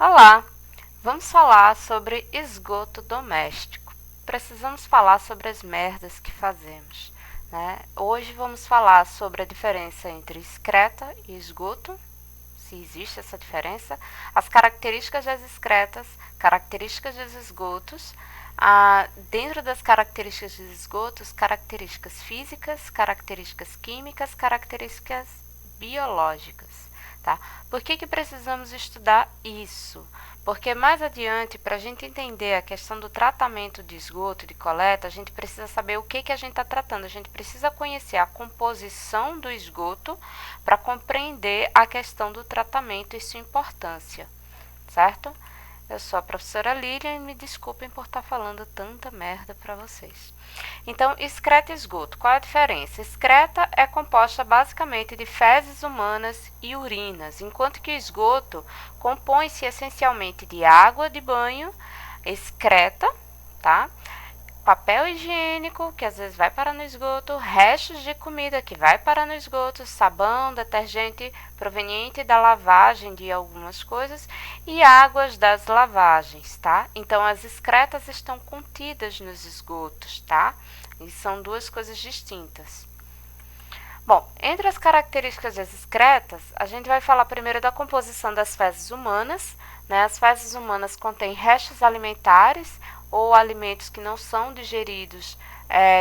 Olá, vamos falar sobre esgoto doméstico. Precisamos falar sobre as merdas que fazemos, né? Hoje vamos falar sobre a diferença entre excreta e esgoto, se existe essa diferença, as características das excretas, características dos esgotos, dentro das características dos esgotos, características físicas, características químicas, características biológicas. Tá? Por que precisamos estudar isso? Porque mais adiante, para a gente entender a questão do tratamento de esgoto e de coleta, a gente precisa saber o que a gente está tratando. A gente precisa conhecer a composição do esgoto para compreender a questão do tratamento e sua importância, certo? Eu sou a professora Lilian e me desculpem por estar falando tanta merda para vocês. Então, excreta e esgoto. Qual é a diferença? Excreta é composta basicamente de fezes humanas e urinas, enquanto que o esgoto compõe-se essencialmente de água de banho, excreta, tá? Papel higiênico, que às vezes vai parar no esgoto, restos de comida que vai parar no esgoto, sabão, detergente proveniente da lavagem de algumas coisas e águas das lavagens, tá? Então, as excretas estão contidas nos esgotos, tá? E são duas coisas distintas. Bom, entre as características das excretas, a gente vai falar primeiro da composição das fezes humanas, né? As fezes humanas contêm restos alimentares ou alimentos que não são digeridos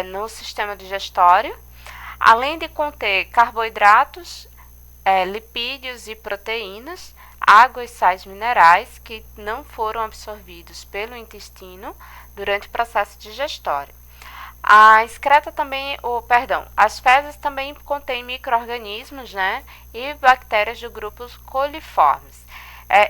no sistema digestório, além de conter carboidratos, lipídios e proteínas, água e sais minerais que não foram absorvidos pelo intestino durante o processo digestório. A excreta também, as fezes também contêm micro-organismos, né, e bactérias do grupo coliformes.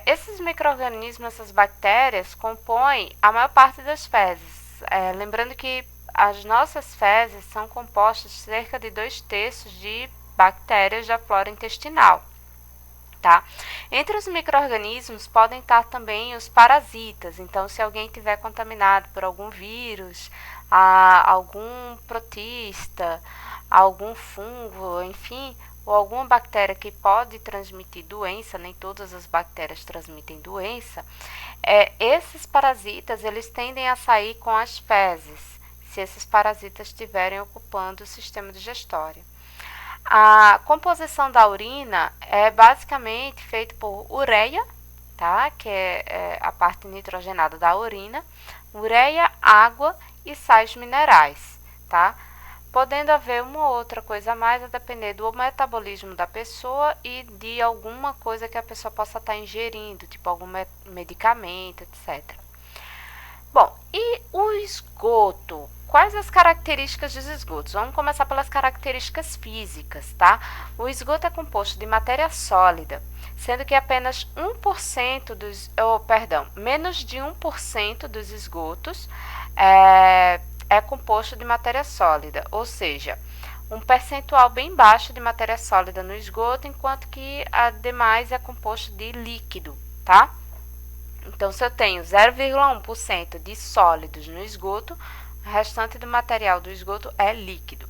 Esses micro-organismos, essas bactérias, compõem a maior parte das fezes. Lembrando que as nossas fezes são compostas de cerca de 2/3 de bactérias da flora intestinal. Tá? Entre os micro-organismos podem estar também os parasitas. Então, se alguém tiver contaminado por algum vírus, algum protista, algum fungo, enfim, ou alguma bactéria que pode transmitir doença, nem todas as bactérias transmitem doença, esses parasitas eles tendem a sair com as fezes, se esses parasitas estiverem ocupando o sistema digestório. A composição da urina é basicamente feita por ureia, tá? Que é a parte nitrogenada da urina, ureia, água e sais minerais, tá? Podendo haver uma ou outra coisa a mais a depender do metabolismo da pessoa e de alguma coisa que a pessoa possa estar ingerindo, tipo algum medicamento, etc. Bom, e o esgoto? Quais as características dos esgotos? Vamos começar pelas características físicas, tá? O esgoto é composto de matéria sólida, sendo que apenas 1% menos de 1% dos esgotos é composto de matéria sólida, ou seja, um percentual bem baixo de matéria sólida no esgoto, enquanto que a demais é composto de líquido, tá? Então, se eu tenho 0,1% de sólidos no esgoto, o restante do material do esgoto é líquido.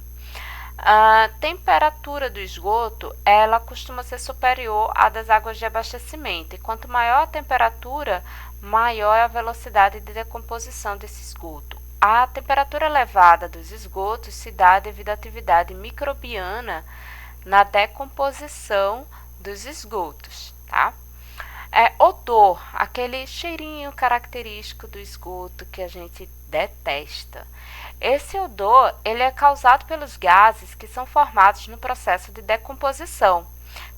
A temperatura do esgoto, ela costuma ser superior à das águas de abastecimento. E quanto maior a temperatura, maior é a velocidade de decomposição desse esgoto. A temperatura elevada dos esgotos se dá devido à atividade microbiana na decomposição dos esgotos, tá? Odor, aquele cheirinho característico do esgoto que a gente detesta. Esse odor ele é causado pelos gases que são formados no processo de decomposição,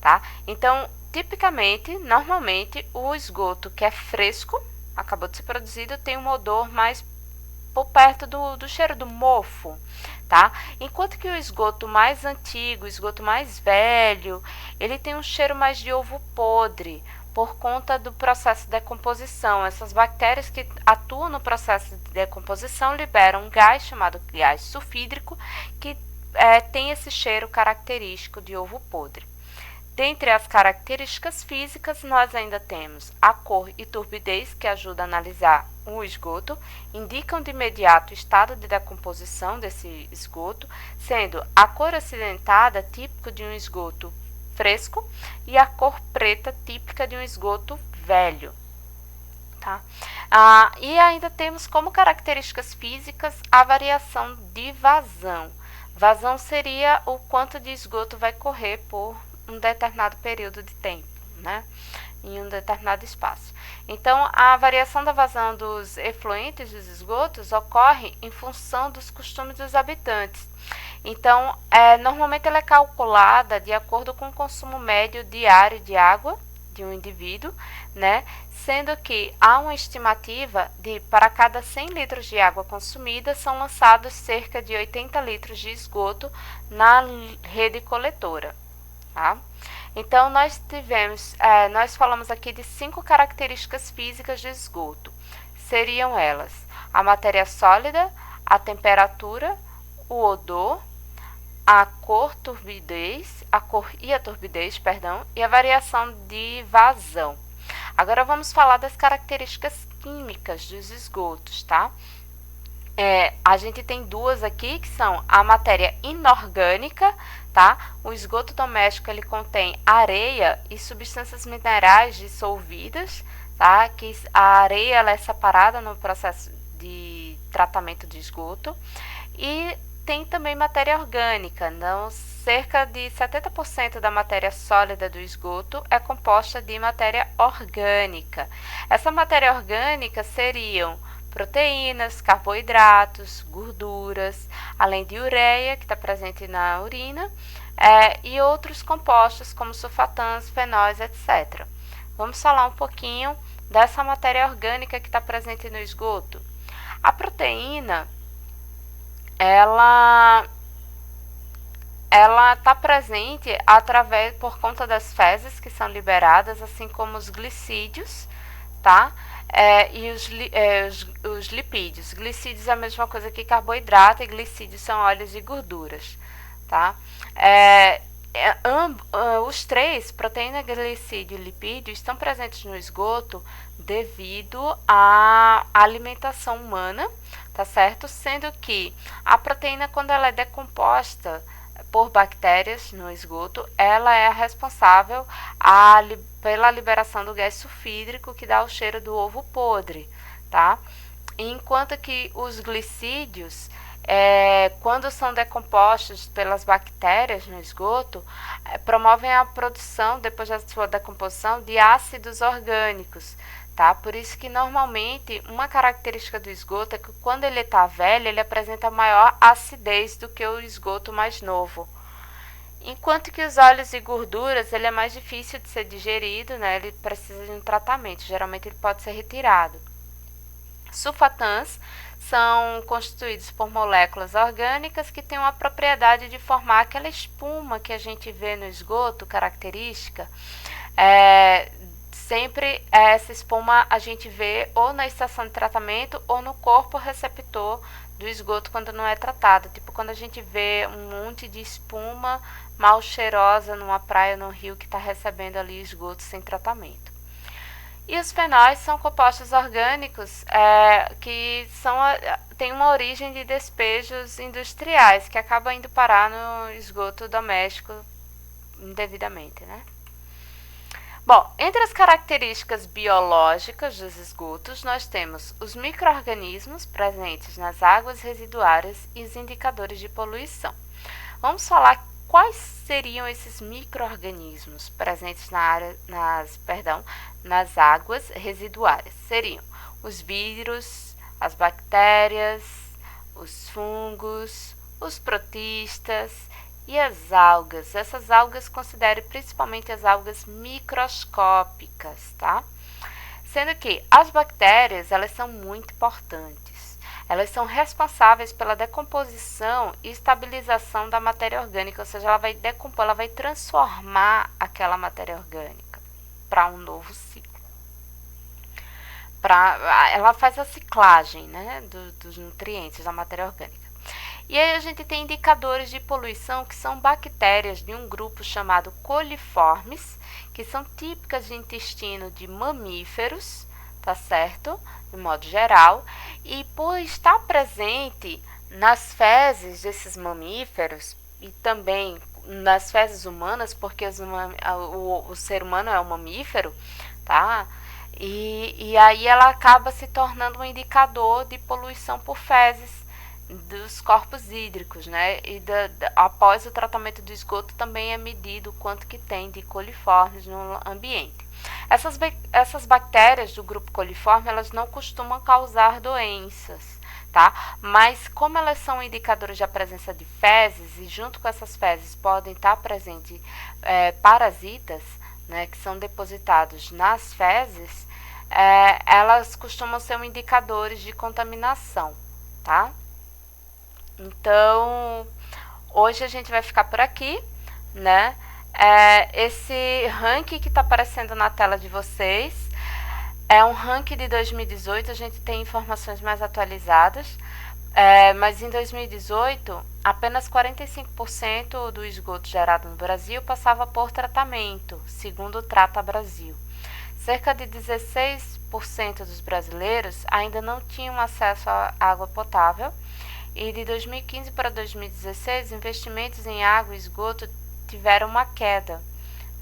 tá? Então, tipicamente, normalmente, o esgoto que é fresco, acabou de ser produzido, tem um odor mais por perto do cheiro do mofo, tá? Enquanto que o esgoto mais antigo, o esgoto mais velho, ele tem um cheiro mais de ovo podre, por conta do processo de decomposição. Essas bactérias que atuam no processo de decomposição liberam um gás chamado gás sulfídrico, que tem esse cheiro característico de ovo podre. Dentre as características físicas, nós ainda temos a cor e turbidez, que ajuda a analisar o esgoto, indicam de imediato o estado de decomposição desse esgoto, sendo a cor acidentada típico de um esgoto fresco e a cor preta típica de um esgoto velho, Tá? E ainda temos como características físicas a variação de vazão. Vazão seria o quanto de esgoto vai correr por um determinado período de tempo, né? Em um determinado espaço. Então, a variação da vazão dos efluentes dos esgotos ocorre em função dos costumes dos habitantes. Então, normalmente ela é calculada de acordo com o consumo médio diário de água de um indivíduo, né? Sendo que há uma estimativa de para cada 100 litros de água consumida são lançados cerca de 80 litros de esgoto na rede coletora. Tá? Então, nós falamos aqui de 5 características físicas de esgoto. Seriam elas a matéria sólida, a temperatura, o odor, a cor e a turbidez, e a variação de vazão. Agora vamos falar das características químicas dos esgotos, tá? A gente tem duas aqui, que são a matéria inorgânica, tá? O esgoto doméstico, ele contém areia e substâncias minerais dissolvidas, tá? Que a areia, ela é separada no processo de tratamento de esgoto. E tem também matéria orgânica, então cerca de 70% da matéria sólida do esgoto é composta de matéria orgânica. Essa matéria orgânica seriam proteínas, carboidratos, gorduras, além de ureia, que está presente na urina, e outros compostos como sulfatans, fenóis, etc. Vamos falar um pouquinho dessa matéria orgânica que está presente no esgoto. A proteína, ela está presente por conta das fezes que são liberadas, assim como os glicídios, tá? E os lipídios. Glicídios é a mesma coisa que carboidrato, e glicídios são óleos e gorduras, tá? Os três, proteína, glicídio e lipídio, estão presentes no esgoto devido à alimentação humana, tá certo? Sendo que a proteína, quando ela é decomposta por bactérias no esgoto, ela é a responsável pela liberação do gás sulfídrico, que dá o cheiro do ovo podre, tá? Enquanto que os glicídios, quando são decompostos pelas bactérias no esgoto, promovem a produção, depois da sua decomposição, de ácidos orgânicos, tá? Por isso que normalmente uma característica do esgoto é que quando ele está velho, ele apresenta maior acidez do que o esgoto mais novo. Enquanto que os óleos e gorduras, ele é mais difícil de ser digerido, né? Ele precisa de um tratamento, geralmente ele pode ser retirado. Sulfatans são constituídos por moléculas orgânicas que têm uma propriedade de formar aquela espuma que a gente vê no esgoto, característica. Sempre essa espuma a gente vê ou na estação de tratamento ou no corpo receptor do esgoto quando não é tratado. Tipo quando a gente vê um monte de espuma mal cheirosa numa praia, num rio que está recebendo ali esgoto sem tratamento. E os fenóis são compostos orgânicos que têm uma origem de despejos industriais que acabam indo parar no esgoto doméstico indevidamente, né? Bom, entre as características biológicas dos esgotos, nós temos os micro-organismos presentes nas águas residuárias e os indicadores de poluição. Vamos falar quais seriam esses micro-organismos presentes nas águas residuárias. Seriam os vírus, as bactérias, os fungos, os protistas e as algas. Essas algas, considere principalmente as algas microscópicas, tá? Sendo que as bactérias, elas são muito importantes. Elas são responsáveis pela decomposição e estabilização da matéria orgânica, ou seja, ela vai decompor, ela vai transformar aquela matéria orgânica para um novo ciclo. Ela faz a ciclagem, né, dos nutrientes da matéria orgânica. E aí a gente tem indicadores de poluição que são bactérias de um grupo chamado coliformes, que são típicas de intestino de mamíferos, tá certo? De modo geral, e por estar presente nas fezes desses mamíferos e também nas fezes humanas, porque o ser humano é um mamífero, tá? E aí ela acaba se tornando um indicador de poluição por fezes dos corpos hídricos, né? E após o tratamento do esgoto também é medido o quanto que tem de coliformes no ambiente. Essas bactérias do grupo coliforme, elas não costumam causar doenças, tá? Mas como elas são indicadores da presença de fezes, e junto com essas fezes podem estar presentes parasitas, né, que são depositados nas fezes, elas costumam ser indicadores de contaminação, tá? Então, hoje a gente vai ficar por aqui, né? Esse ranking que está aparecendo na tela de vocês é um ranking de 2018, a gente tem informações mais atualizadas, mas em 2018, apenas 45% do esgoto gerado no Brasil passava por tratamento, segundo o Trata Brasil. Cerca de 16% dos brasileiros ainda não tinham acesso à água potável, e de 2015 para 2016, investimentos em água e esgoto tiveram uma queda,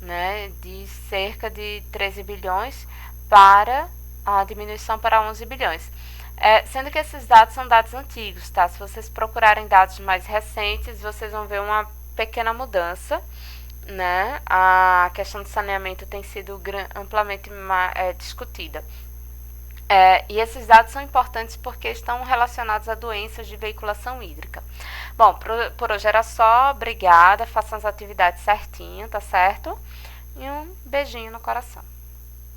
né, de cerca de 13 bilhões para a diminuição para 11 bilhões. Sendo que esses dados são dados antigos, tá? Se vocês procurarem dados mais recentes, vocês vão ver uma pequena mudança, né? A questão do saneamento tem sido amplamente discutida. E esses dados são importantes porque estão relacionados a doenças de veiculação hídrica. Bom, por hoje era só. Obrigada. Façam as atividades certinho, tá certo? E um beijinho no coração.